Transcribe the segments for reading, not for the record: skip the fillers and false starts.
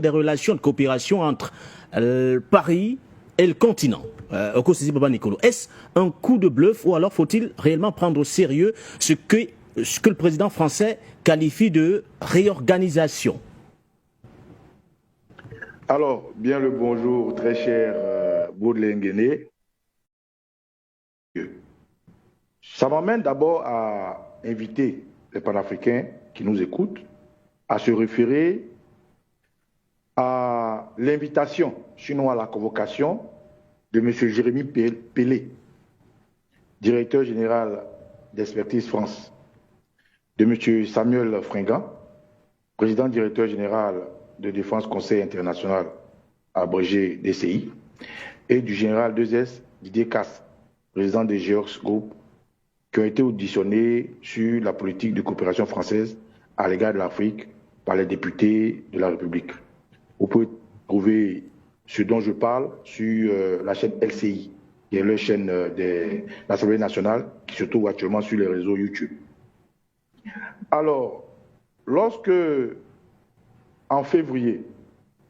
des relations de coopération entre Paris et le continent. Est-ce un coup de bluff ou alors faut-il réellement prendre au sérieux ce que le président français qualifie de réorganisation? Alors, bien le bonjour, très cher Baudelaire Nguéné. Ça m'amène d'abord à inviter les panafricains qui nous écoutent à se référer à l'invitation, sinon à la convocation, de M. Jérémy Pellé, directeur général d'Expertise France, de M. Samuel Fringant, président directeur général de Défense Conseil International, abrégé DCI, et du général 2S Didier Casse, président des Georges Group, qui ont été auditionnés sur la politique de coopération française à l'égard de l'Afrique par les députés de la République. Vous pouvez trouver ce dont je parle sur la chaîne LCI, qui est la chaîne de l'Assemblée nationale, qui se trouve actuellement sur les réseaux YouTube. Alors, lorsque, en février,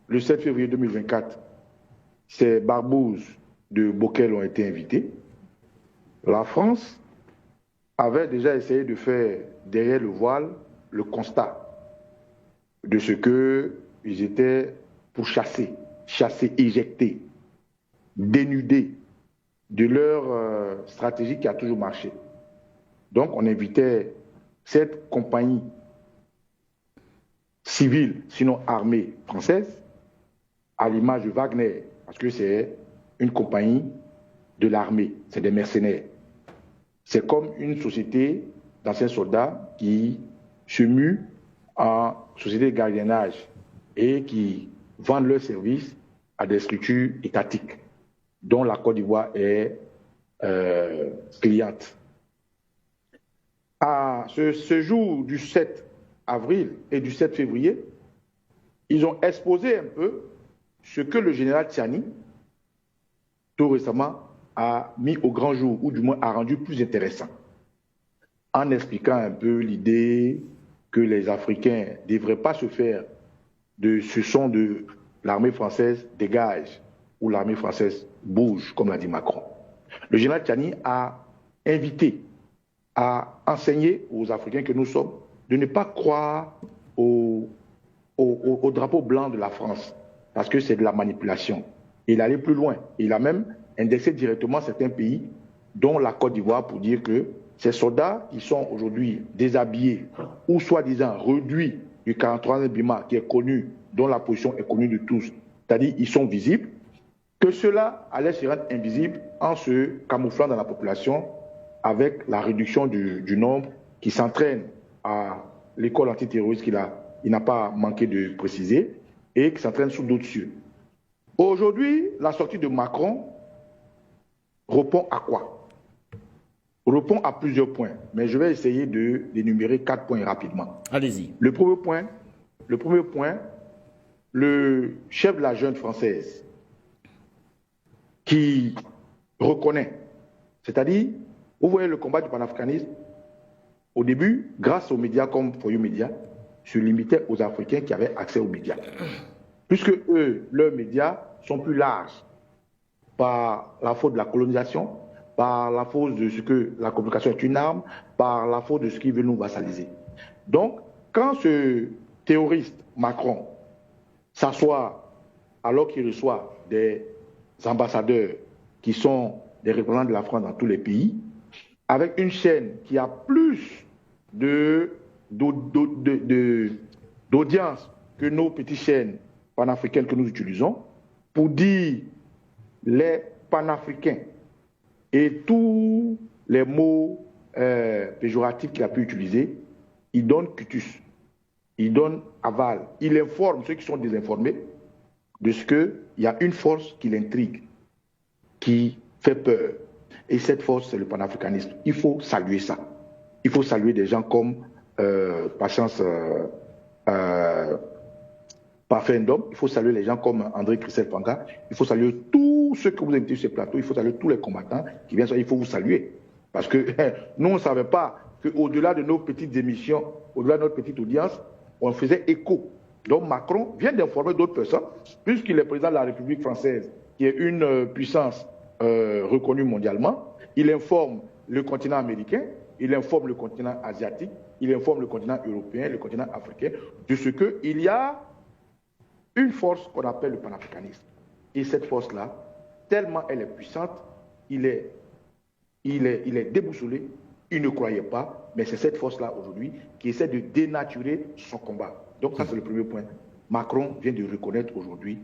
le 7 février 2024, ces barbouzes de Bockel ont été invités, la France avait déjà essayé de faire derrière le voile le constat de ce qu'ils étaient pour chasser, éjecter, dénuder de leur stratégie qui a toujours marché. Donc on invitait cette compagnie civile, sinon armée française, à l'image de Wagner, parce que c'est une compagnie de l'armée, c'est des mercenaires. C'est comme une société d'anciens soldats qui se mue en société de gardiennage et qui vendent leurs services à des structures étatiques, dont la Côte d'Ivoire est cliente. À ce jour du 7 avril et du 7 février, ils ont exposé un peu ce que le général Tchiani, tout récemment, a mis au grand jour, ou du moins a rendu plus intéressant, en expliquant un peu l'idée que les Africains ne devraient pas se faire de ce son de l'armée française dégage ou l'armée française bouge, comme l'a dit Macron. Le général Tchiani a invité à enseigner aux Africains que nous sommes de ne pas croire au drapeau blanc de la France, parce que c'est de la manipulation. Il allait plus loin. Il a même indexé directement certains pays, dont la Côte d'Ivoire, pour dire que ces soldats qui sont aujourd'hui déshabillés ou soi-disant réduits du 43e BIMA, qui est connu, dont la position est connue de tous, c'est-à-dire ils sont visibles, que cela allait se rendre invisible en se camouflant dans la population avec la réduction du nombre qui s'entraîne à l'école antiterroriste qu'il n'a pas manqué de préciser et qui s'entraîne sous d'autres cieux. Aujourd'hui, la sortie de Macron répond à quoi? Répond à plusieurs points, mais je vais essayer d'énumérer 4 points rapidement. Allez-y. Le premier point, le chef de la jeune française qui reconnaît, c'est-à-dire, vous voyez le combat du panafricanisme, au début, grâce aux médias comme For You Media, se limitait aux Africains qui avaient accès aux médias. Puisque eux, leurs médias sont plus larges par la faute de la colonisation, par la faute de ce que la communication est une arme, par la faute de ce qui veut nous vassaliser. Donc, quand ce terroriste Macron s'assoit alors qu'il reçoit des ambassadeurs qui sont des représentants de la France dans tous les pays, avec une chaîne qui a plus d'audience que nos petites chaînes panafricaines que nous utilisons, pour dire les panafricains et tous les mots péjoratifs qu'il a pu utiliser, il donne cutus, il donne aval, il informe ceux qui sont désinformés de ce qu'il y a une force qui l'intrigue, qui fait peur. Et cette force, c'est le panafricanisme. Il faut saluer ça. Il faut saluer des gens comme Patience Parfendum. Il faut saluer les gens comme André Christelle Panga. Il faut saluer tous ceux que vous invitez sur ces plateaux. Il faut saluer tous les combattants qui viennent. Il faut vous saluer. Parce que nous, on ne savait pas qu'au-delà de nos petites émissions, au-delà de notre petite audience, on faisait écho Donc Macron vient d'informer d'autres personnes, puisqu'il est président de la République française, qui est une puissance reconnue mondialement. Il informe le continent américain, il informe le continent asiatique, il informe le continent européen, le continent africain, de ce qu'il y a une force qu'on appelle le panafricanisme. Et cette force-là, tellement elle est puissante, il est déboussolé, il ne croyait pas, mais c'est cette force-là aujourd'hui qui essaie de dénaturer son combat. Donc ça, c'est le premier point. Macron vient de reconnaître aujourd'hui,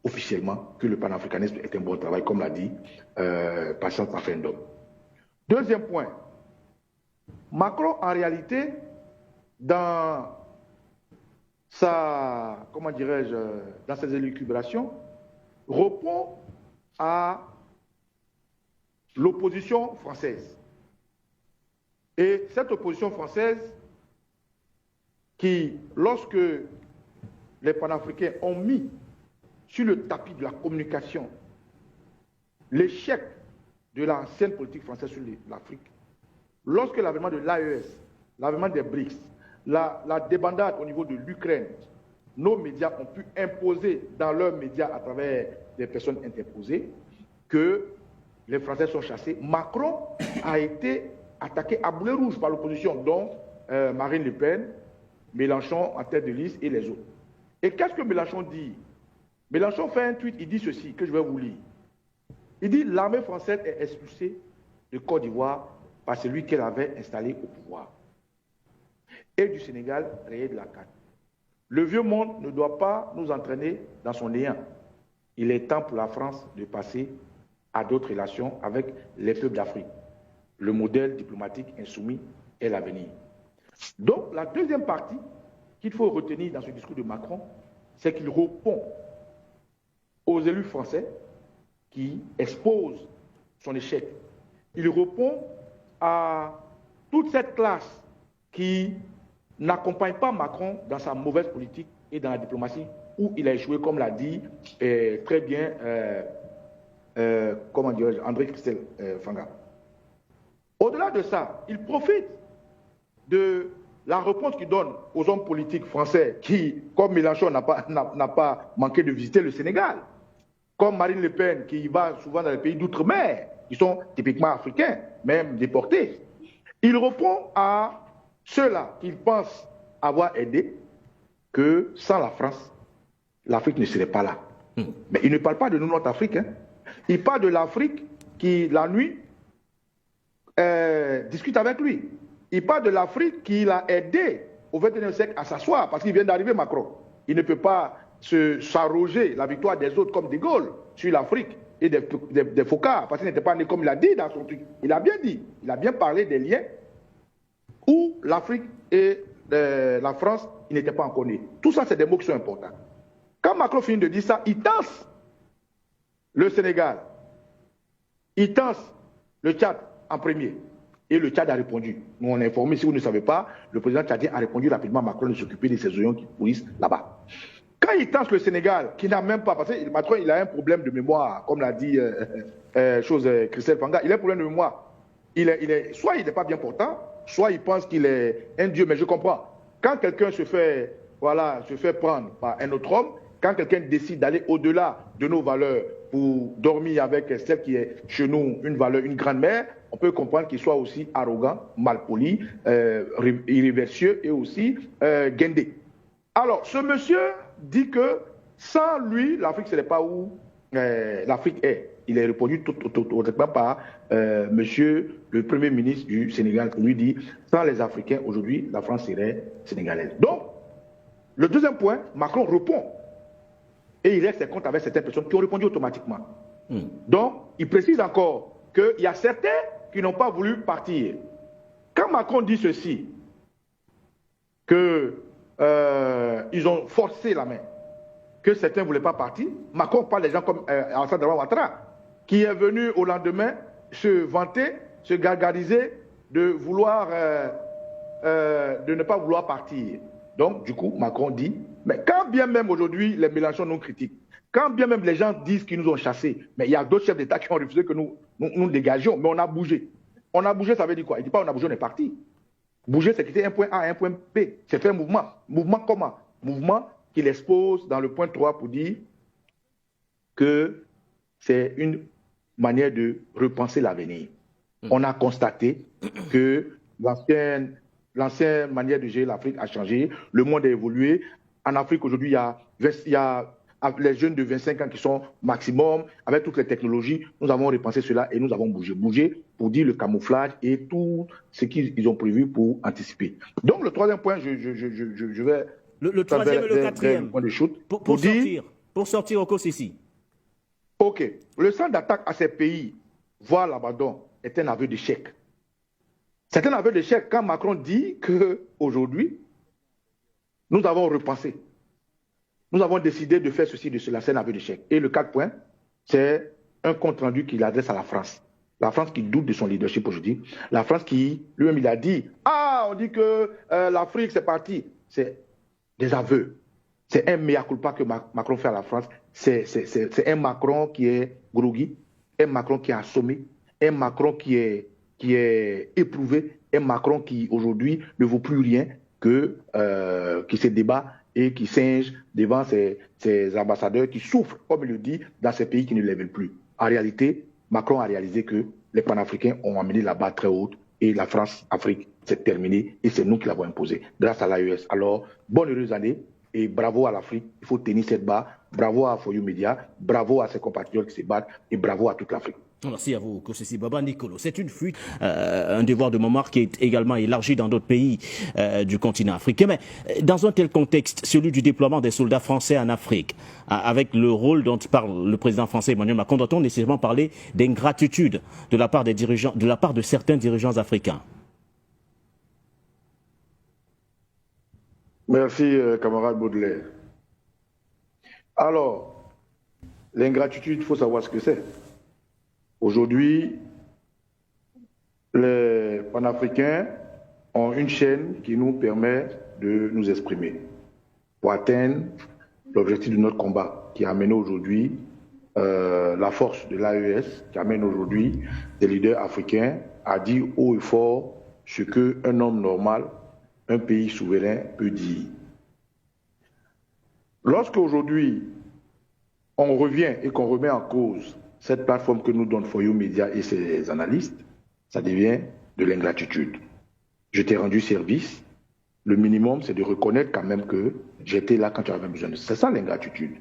officiellement, que le panafricanisme est un bon travail, comme l'a dit Patience Afendom. Deuxième point, Macron, en réalité, dans sa, comment dirais-je, dans ses élucubrations, répond à l'opposition française. Et cette opposition française qui, lorsque les panafricains ont mis sur le tapis de la communication l'échec de l'ancienne politique française sur l'Afrique, lorsque l'avènement de l'AES, l'avènement des BRICS, la débandade au niveau de l'Ukraine, nos médias ont pu imposer dans leurs médias à travers des personnes interposées que les Français sont chassés. Macron a été attaqué à boulet rouge par l'opposition, dont Marine Le Pen, Mélenchon en tête de liste et les autres. Et qu'est-ce que Mélenchon dit? Mélenchon fait un tweet, il dit ceci, que je vais vous lire. Il dit « L'armée française est expulsée de Côte d'Ivoire par celui qu'elle avait installé au pouvoir. Et du Sénégal, rayé de la carte. Le vieux monde ne doit pas nous entraîner dans son néant. Il est temps pour la France de passer à d'autres relations avec les peuples d'Afrique. Le modèle diplomatique insoumis est l'avenir. » Donc, la deuxième partie qu'il faut retenir dans ce discours de Macron, c'est qu'il répond aux élus français qui exposent son échec. Il répond à toute cette classe qui n'accompagne pas Macron dans sa mauvaise politique et dans la diplomatie où il a échoué, comme l'a dit très bien comment dirais-je, André Christel Fanga. Au-delà de ça, il profite de la réponse qu'il donne aux hommes politiques français qui, comme Mélenchon, n'a pas manqué de visiter le Sénégal, comme Marine Le Pen qui va souvent dans les pays d'outre-mer, qui sont typiquement africains, même déportés. Il répond à ceux-là qu'il pense avoir aidé que sans la France, l'Afrique ne serait pas là. Mais il ne parle pas de nous, notre Afrique. Hein. Il parle de l'Afrique qui, la nuit, discute avec lui. Il parle de l'Afrique qui l'a aidé au XXIe siècle à s'asseoir, parce qu'il vient d'arriver Macron. Il ne peut pas s'arroger la victoire des autres comme De Gaulle sur l'Afrique et des Focas, parce qu'il n'était pas né comme il a dit dans son truc. Il a bien dit, il a bien parlé des liens où l'Afrique et la France, ils n'étaient pas encore nés. Tout ça, c'est des mots qui sont importants. Quand Macron finit de dire ça, il tense le Sénégal, il tense le Tchad en premier. Et le Tchad a répondu. Nous, on est informé, si vous ne savez pas, le président tchadien a répondu rapidement à Macron de s'occuper de ces oignons qui pourrissent là-bas. Quand il tense le Sénégal, qui n'a même pas, parce que Macron, il a un problème de mémoire, comme l'a dit Christelle Fanga, il a un problème de mémoire. Soit il n'est pas bien portant, soit il pense qu'il est un dieu, mais je comprends. Quand quelqu'un se fait prendre par un autre homme, quand quelqu'un décide d'aller au-delà de nos valeurs pour dormir avec celle qui est chez nous une valeur, une grande mère, on peut comprendre qu'il soit aussi arrogant, malpoli, irréversieux et aussi guindé. Alors, ce monsieur dit que sans lui, l'Afrique, ce n'est pas où l'Afrique est. Il est répondu totalement par monsieur le Premier ministre du Sénégal, qui lui dit, sans les Africains, aujourd'hui, la France serait sénégalaise. Donc, le deuxième point, Macron répond. Et il règle ses comptes avec certaines personnes qui ont répondu automatiquement. Donc, il précise encore qu'il y a certains qui n'ont pas voulu partir. Quand Macron dit ceci, qu'ils ont forcé la main, que certains ne voulaient pas partir, Macron parle des gens comme Alassane Dramane Ouattara, qui est venu au lendemain se vanter, se gargariser de vouloir, de ne pas vouloir partir. Donc, du coup, Macron dit, mais quand bien même aujourd'hui les Mélenchon nous critiquent, quand bien même les gens disent qu'ils nous ont chassés, mais il y a d'autres chefs d'État qui ont refusé que nous dégagions, mais on a bougé. On a bougé, ça veut dire quoi? Il ne dit pas on a bougé, on est parti. Bouger, c'est quitter un point A à un point B. C'est faire un mouvement. Mouvement comment? Mouvement qu'il expose dans le point 3 pour dire que c'est une manière de repenser l'avenir. On a constaté que l'ancienne manière de gérer l'Afrique a changé, le monde a évolué. En Afrique, aujourd'hui, il y a les jeunes de 25 ans qui sont maximum, avec toutes les technologies. Nous avons repensé cela et nous avons bougé pour dire le camouflage et tout ce qu'ils ont prévu pour anticiper. Donc, le troisième point, je vais... Le troisième et le quatrième, pour sortir au Kossissi. OK. Le centre d'attaque à ces pays, voire l'abandon, est un aveu d'échec. C'est un aveu d'échec quand Macron dit qu'aujourd'hui, nous avons repensé. Nous avons décidé de faire ceci, de cela. C'est un aveu d'échec. Et le 4 point, c'est un compte-rendu qu'il adresse à la France. La France qui doute de son leadership aujourd'hui. La France qui, lui-même, il a dit « Ah, on dit que l'Afrique, c'est parti. » C'est des aveux. C'est un mea culpa que Macron fait à la France. C'est un Macron qui est groggy, un Macron qui est assommé, un Macron qui est éprouvé, un Macron qui, aujourd'hui, ne vaut plus rien qui se débat et qui singe devant ses ambassadeurs qui souffrent, comme il le dit, dans ces pays qui ne les veulent plus. En réalité, Macron a réalisé que les panafricains ont amené la barre très haute et la France-Afrique, c'est terminé et c'est nous qui l'avons imposé grâce à l'AES. Alors, bonne heureuse année et bravo à l'Afrique. Il faut tenir cette barre. Bravo à For You Media, bravo à ses compatriotes qui se battent et bravo à toute l'Afrique. Merci à vous, Kossissi Baba Nicolo. C'est une fuite, un devoir de mémoire qui est également élargi dans d'autres pays du continent africain. Mais dans un tel contexte, celui du déploiement des soldats français en Afrique, avec le rôle dont parle le président français Emmanuel Macron, doit-on nécessairement parler d'ingratitude de la part des dirigeants, de la part de certains dirigeants africains? Merci, camarade Baudelaire. Alors, l'ingratitude, il faut savoir ce que c'est. Aujourd'hui, les panafricains ont une chaîne qui nous permet de nous exprimer pour atteindre l'objectif de notre combat qui a amené aujourd'hui la force de l'AES, qui amène aujourd'hui des leaders africains à dire haut et fort ce qu'un homme normal, un pays souverain peut dire. Lorsque aujourd'hui on revient et qu'on remet en cause cette plateforme que nous donne For You Media et ses analystes, ça devient de l'ingratitude. Je t'ai rendu service. Le minimum, c'est de reconnaître quand même que j'étais là quand tu avais besoin de ça. C'est ça l'ingratitude.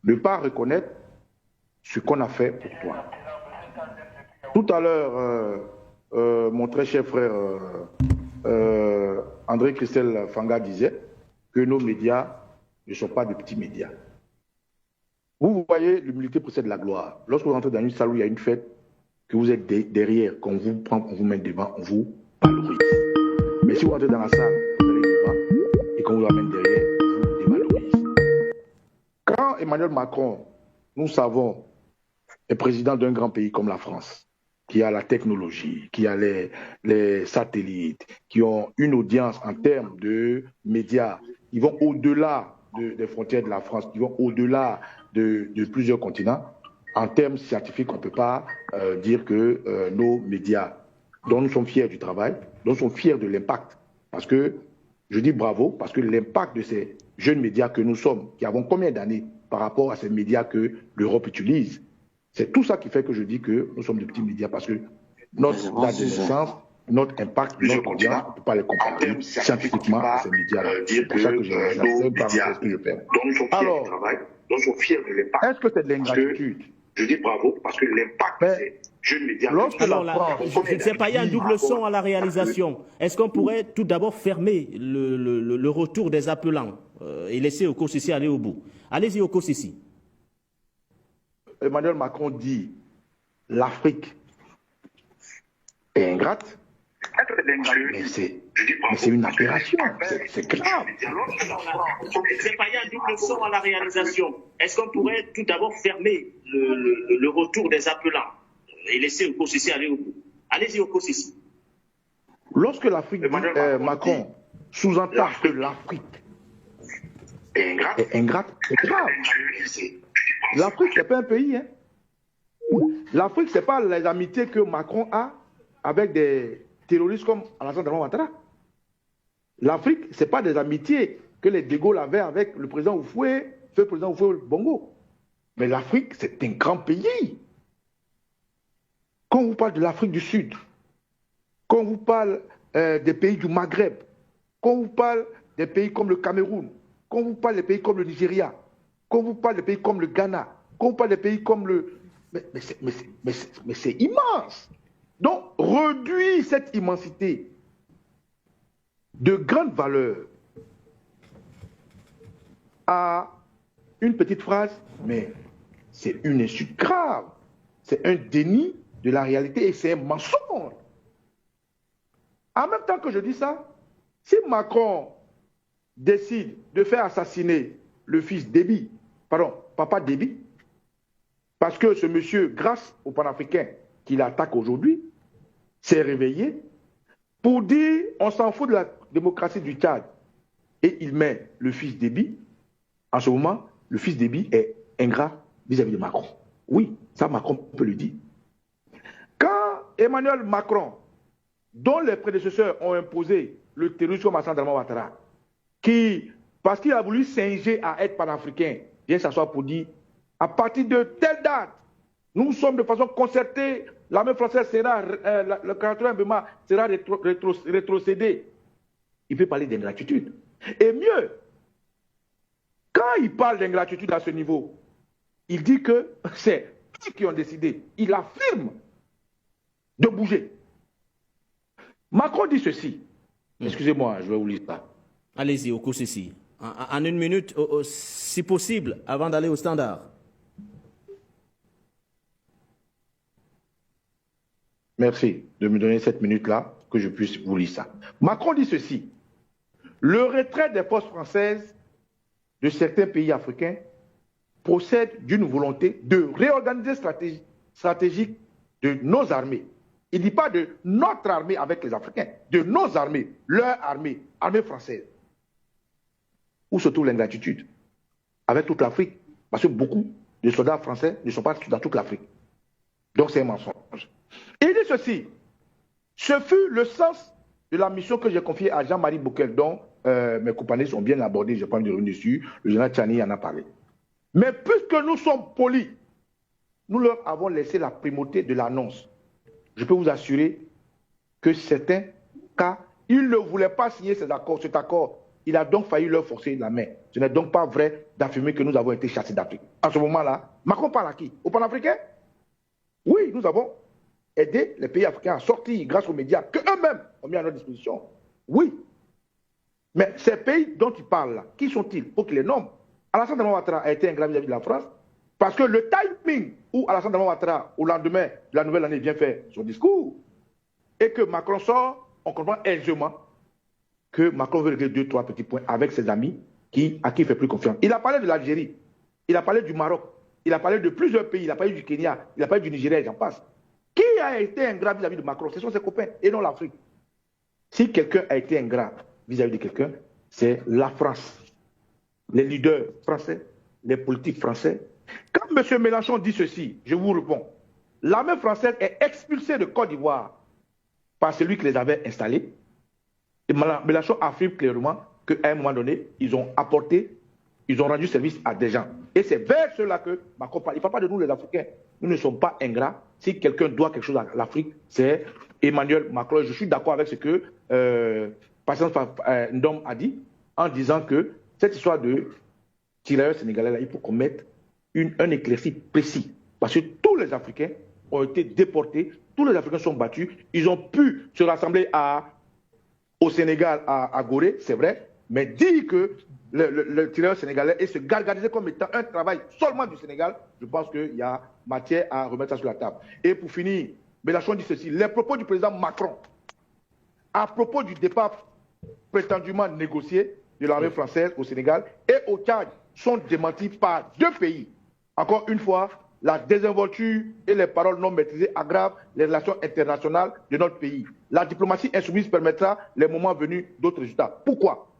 Ne pas reconnaître ce qu'on a fait pour toi. Tout à l'heure, mon très cher frère André Christel Fanga disait que nos médias ne sont pas de petits médias. Vous voyez, l'humilité possède la gloire. Lorsque vous rentrez dans une salle où il y a une fête, que vous êtes derrière, qu'on vous prend, qu'on vous met devant, on vous valorise. Mais si vous rentrez dans la salle, vous allez devant, et qu'on vous amène derrière, on vous dévalorise. Quand Emmanuel Macron, nous savons, est président d'un grand pays comme la France, qui a la technologie, qui a les satellites, qui ont une audience en termes de médias, qui vont au-delà des frontières de la France, qui vont au-delà de plusieurs continents. En termes scientifiques, on ne peut pas dire que nos médias, dont nous sommes fiers du travail, dont nous sommes fiers de l'impact. Parce que, je dis bravo, parce que l'impact de ces jeunes médias que nous sommes, qui avons combien d'années par rapport à ces médias que l'Europe utilise, c'est tout ça qui fait que je dis que nous sommes de petits médias, parce que notre date de naissance, notre impact, notre audience, on ne peut pas les comparer scientifiquement à ces médias-là. C'est pour ça que je fais. Alors, est-ce que c'est de l'ingratitude? Je dis bravo parce que l'impact de ces jeunes médias... Alors là, je ne sais pas, il y a un double son à la réalisation. Est-ce qu'on pourrait tout d'abord fermer le retour des appelants et laisser au Kossissi aller au bout? Allez-y au Kossissi. Emmanuel Macron dit l'Afrique est ingrate. Mais c'est une aberration, c'est grave. C'est pas, il y a un double son à la réalisation. Est-ce qu'on pourrait tout d'abord fermer le retour des appelants et laisser au Kossissi aller au bout? Allez-y au Kossissi. Lorsque l'Afrique Macron sous-entend que l'Afrique est ingrate, c'est grave. L'Afrique, ce n'est pas un pays. Hein. L'Afrique, ce n'est pas les amitiés que Macron a avec des terroristes comme Alassane Ouattara. L'Afrique, ce n'est pas des amitiés que les De Gaulle avaient avec le président Oufoué, le président Oufoué Bongo. Mais l'Afrique, c'est un grand pays. Quand on vous parle de l'Afrique du Sud, quand on vous parle des pays du Maghreb, quand on vous parle des pays comme le Cameroun, quand on vous parle des pays comme le Nigeria, quand on vous parle des pays comme le Ghana, quand on vous parle des pays comme le... Mais c'est immense. Donc, réduire cette immensité de grande valeur à une petite phrase, mais c'est une insulte grave. C'est un déni de la réalité et c'est un mensonge. En même temps que je dis ça, si Macron décide de faire assassiner le fils Déby, pardon, papa Déby, parce que ce monsieur, grâce aux panafricains qui l'attaquent aujourd'hui, s'est réveillé pour dire on s'en fout de la démocratie du Tchad et il met le fils Déby, en ce moment, le fils Déby est ingrat vis-à-vis de Macron. Oui, ça Macron peut le dire. Quand Emmanuel Macron, dont les prédécesseurs ont imposé le terrorisme comme Alassane Dramane Ouattara, qui, parce qu'il a voulu singer à être panafricain, vient s'asseoir pour dire, à partir de telle date, nous sommes de façon concertée, l'armée française sera, le 81 Bema sera rétrocédé. Il peut parler d'ingratitude. Et mieux, quand il parle d'ingratitude à ce niveau, il dit que c'est eux qui ont décidé. Il affirme de bouger. Macron dit ceci. Excusez-moi, je vais vous lire ça. Allez-y, au coup ceci. En une minute, si possible, avant d'aller au standard. Merci de me donner cette minute-là, que je puisse vous lire ça. Macron dit ceci. Le retrait des forces françaises de certains pays africains procède d'une volonté de réorganiser stratégique de nos armées. Il ne dit pas de notre armée avec les Africains, de nos armées, leur armée, armée française. Où se trouve l'ingratitude? Avec toute l'Afrique. Parce que beaucoup de soldats français ne sont pas dans toute l'Afrique. Donc c'est un mensonge. Et il dit ceci. Ce fut le sens de la mission que j'ai confiée à Jean-Marie Bockel, dont mes compagnons sont bien abordés, je ne vais pas me revenir dessus. Le général Tchani en a parlé. Mais puisque nous sommes polis, nous leur avons laissé la primauté de l'annonce. Je peux vous assurer que certains cas, ils ne voulaient pas signer cet accord. Il a donc failli leur forcer la main. Ce n'est donc pas vrai d'affirmer que nous avons été chassés d'Afrique. En ce moment-là, Macron parle à qui? Aux panafricains? Oui, nous avons aidé les pays africains à sortir grâce aux médias qu'eux-mêmes ont mis à notre disposition. Oui. Mais ces pays dont il parle là, qui sont-ils? Pour qu'il les nomme. Alassane Dramane Ouattara a été ingrat vis-à-vis de la France parce que le timing où Alassane Dramane Ouattara, au lendemain de la nouvelle année, vient faire son discours et que Macron sort, on comprend aisément que Macron veut régler 2-3 petits points avec ses amis à qui il ne fait plus confiance. Il a parlé de l'Algérie, il a parlé du Maroc, il a parlé de plusieurs pays, il a parlé du Kenya, il a parlé du Nigeria et j'en passe. Qui a été ingrat vis-à-vis de Macron? Ce sont ses copains et non l'Afrique. Si quelqu'un a été ingrat vis-à-vis de quelqu'un, c'est la France. Les leaders français, les politiques français. Quand M. Mélenchon dit ceci, je vous réponds, l'armée française est expulsée de Côte d'Ivoire par celui qui les avait installés. Et Mélenchon affirme clairement qu'à un moment donné, ils ont rendu service à des gens. Et c'est vers cela que Macron parle. Il ne parle pas de nous les Africains. Nous ne sommes pas ingrats. Si quelqu'un doit quelque chose à l'Afrique, c'est Emmanuel Macron. Je suis d'accord avec ce que Patience Ndom a dit en disant que cette histoire de tirailleurs sénégalais, là, il faut qu'on mette un éclairci précis. Parce que tous les Africains ont été déportés, tous les Africains sont battus, ils ont pu se rassembler au Sénégal, à Gorée, c'est vrai, mais dire que le tirailleur sénégalais et se gargariser comme étant un travail seulement du Sénégal, je pense qu'il y a matière à remettre ça sur la table. Et pour finir, Mélenchon dit ceci, les propos du président Macron à propos du départ prétendument négocié de l'armée française au Sénégal et au Tchad sont démentis par deux pays. Encore une fois, la désinvolture et les paroles non maîtrisées aggravent les relations internationales de notre pays. La diplomatie insoumise permettra, les moments venus, d'autres résultats. Pourquoi?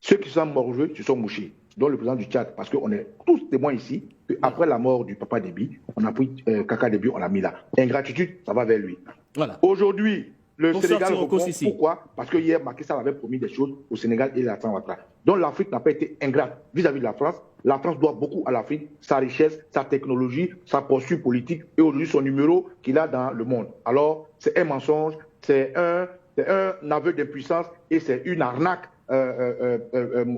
Ceux qui sont morts se sont mouchés, dont le président du Tchad, parce qu'on est tous témoins ici, qu'après la mort du papa Déby, on a pris Kaka Déby, on l'a mis là. Ingratitude, ça va vers lui. Voilà. Aujourd'hui, le Pour Sénégal sortir au répond. Kosisi. Pourquoi? Parce que hier, Macky Sall avait promis des choses au Sénégal et à Alassane Ouattara. Donc l'Afrique n'a pas été ingrate vis-à-vis de la France. La France doit beaucoup à l'Afrique, sa richesse, sa technologie, sa posture politique et aujourd'hui son numéro qu'il a dans le monde. Alors, c'est un mensonge, c'est un aveu d'impuissance et c'est une arnaque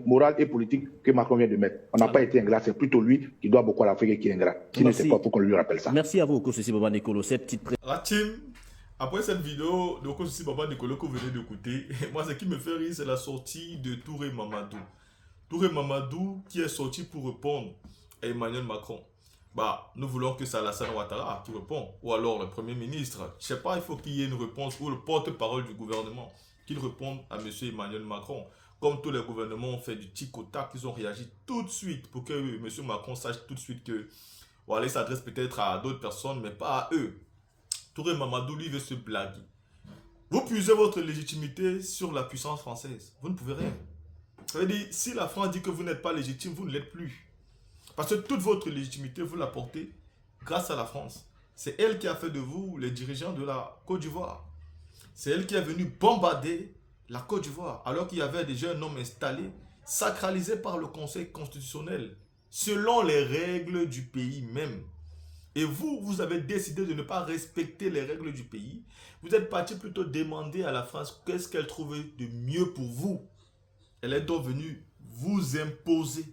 morale et politique que Macron vient de mettre. On n'a pas été ingrat, c'est plutôt lui qui doit beaucoup à l'Afrique et qui est ingrat. S'il ne sait pas, il faut qu'on lui rappelle ça. Merci à vous, Okosisi Baba Nicolo. Cette petite La team, après cette vidéo de Okosisi Baba Nicolo que vous venez d'écouter, moi ce qui me fait rire, c'est la sortie de Touré Mamadou. Touré Mamadou qui est sorti pour répondre à Emmanuel Macron. Bah, nous voulons que c'est Alassane Ouattara qui répond, ou alors le Premier ministre. Je sais pas, il faut qu'il y ait une réponse, ou le porte-parole du gouvernement, qu'il réponde à M. Emmanuel Macron. Comme tous les gouvernements ont fait du tic au tac, ils ont réagi tout de suite pour que M. Macron sache tout de suite que voilà, il s'adresse peut-être à d'autres personnes, mais pas à eux. Touré Mamadou, lui, veut se blaguer. Vous puisez votre légitimité sur la puissance française. Vous ne pouvez rien. Ça veut dire, si la France dit que vous n'êtes pas légitime, vous ne l'êtes plus. Parce que toute votre légitimité, vous la portez grâce à la France. C'est elle qui a fait de vous les dirigeants de la Côte d'Ivoire. C'est elle qui est venue bombarder la Côte d'Ivoire, alors qu'il y avait déjà un homme installé, sacralisé par le Conseil constitutionnel, selon les règles du pays même. Et vous, vous avez décidé de ne pas respecter les règles du pays. Vous êtes parti plutôt demander à la France qu'est-ce qu'elle trouvait de mieux pour vous. Elle est donc venue vous imposer.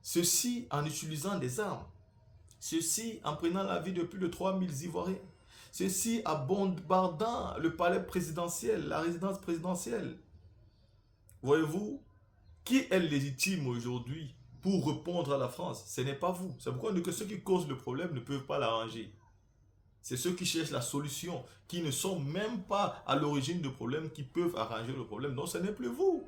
Ceci en utilisant des armes. Ceci en prenant la vie de plus de 3000 Ivoiriens. Ceci en bombardant le palais présidentiel, la résidence présidentielle. Voyez-vous, qui est légitime aujourd'hui pour répondre à la France? Ce n'est pas vous. C'est pourquoi on dit que ceux qui causent le problème ne peuvent pas l'arranger. C'est ceux qui cherchent la solution, qui ne sont même pas à l'origine du problème, qui peuvent arranger le problème. Non, ce n'est plus vous.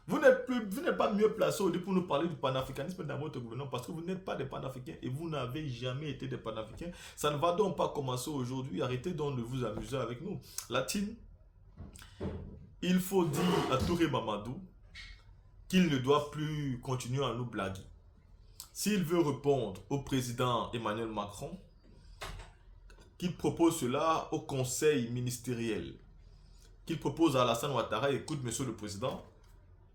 Vous n'êtes pas mieux placé aujourd'hui pour nous parler du panafricanisme dans votre gouvernement parce que vous n'êtes pas des panafricains et vous n'avez jamais été des panafricains. Ça ne va donc pas commencer aujourd'hui. Arrêtez donc de vous amuser avec nous. La team, il faut dire à Touré Mamadou qu'il ne doit plus continuer à nous blaguer. S'il veut répondre au président Emmanuel Macron, qu'il propose cela au conseil ministériel, qu'il propose à Alassane Ouattara, écoute monsieur le président,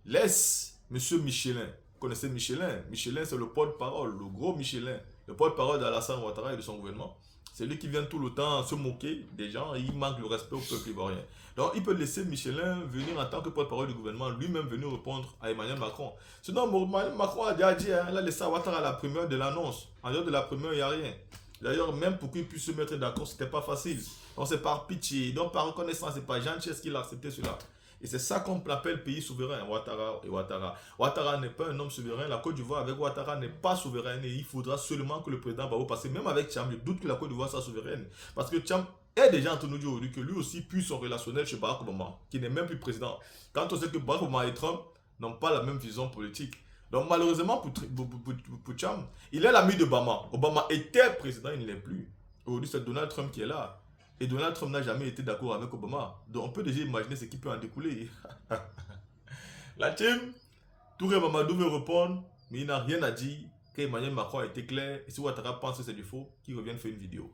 laisse monsieur Michelin. Vous connaissez Michelin? Michelin, c'est le porte-parole, le gros Michelin, le porte-parole d'Alassane Ouattara et de son gouvernement. C'est lui qui vient tout le temps se moquer des gens et il manque le respect au peuple ivoirien. Donc il peut laisser Michelin venir en tant que porte-parole du gouvernement, lui-même venir répondre à Emmanuel Macron. Sinon, Macron a déjà dit, hein, il a laissé Ouattara à la primeur de l'annonce. En dehors de la primeur, il n'y a rien. D'ailleurs, même pour qu'il puisse se mettre d'accord, ce n'était pas facile. Donc c'est par pitié, donc par reconnaissance et par gentillesse qu'il a accepté cela. Et c'est ça qu'on appelle pays souverain, Ouattara et Ouattara. Ouattara n'est pas un homme souverain. La Côte d'Ivoire avec Ouattara n'est pas souveraine. Et il faudra seulement que le président Babou passe. Même avec Tcham, je doute que la Côte d'Ivoire soit souveraine. Parce que Tcham est déjà en train de nous dire aujourd'hui que lui aussi puise son relationnel chez Barack Obama, qui n'est même plus président. Quand on sait que Barack Obama et Trump n'ont pas la même vision politique. Donc malheureusement pour Tcham, il est l'ami d'Obama. Obama était président, il ne l'est plus. Aujourd'hui c'est Donald Trump qui est là. Et Donald Trump n'a jamais été d'accord avec Obama. Donc on peut déjà imaginer ce qui peut en découler. La team, Touré Mamadou veut répondre, mais il n'a rien à dire. Qu'Emmanuel Macron a été clair. Et si Ouattara pense que c'est du faux, qu'il revienne faire une vidéo.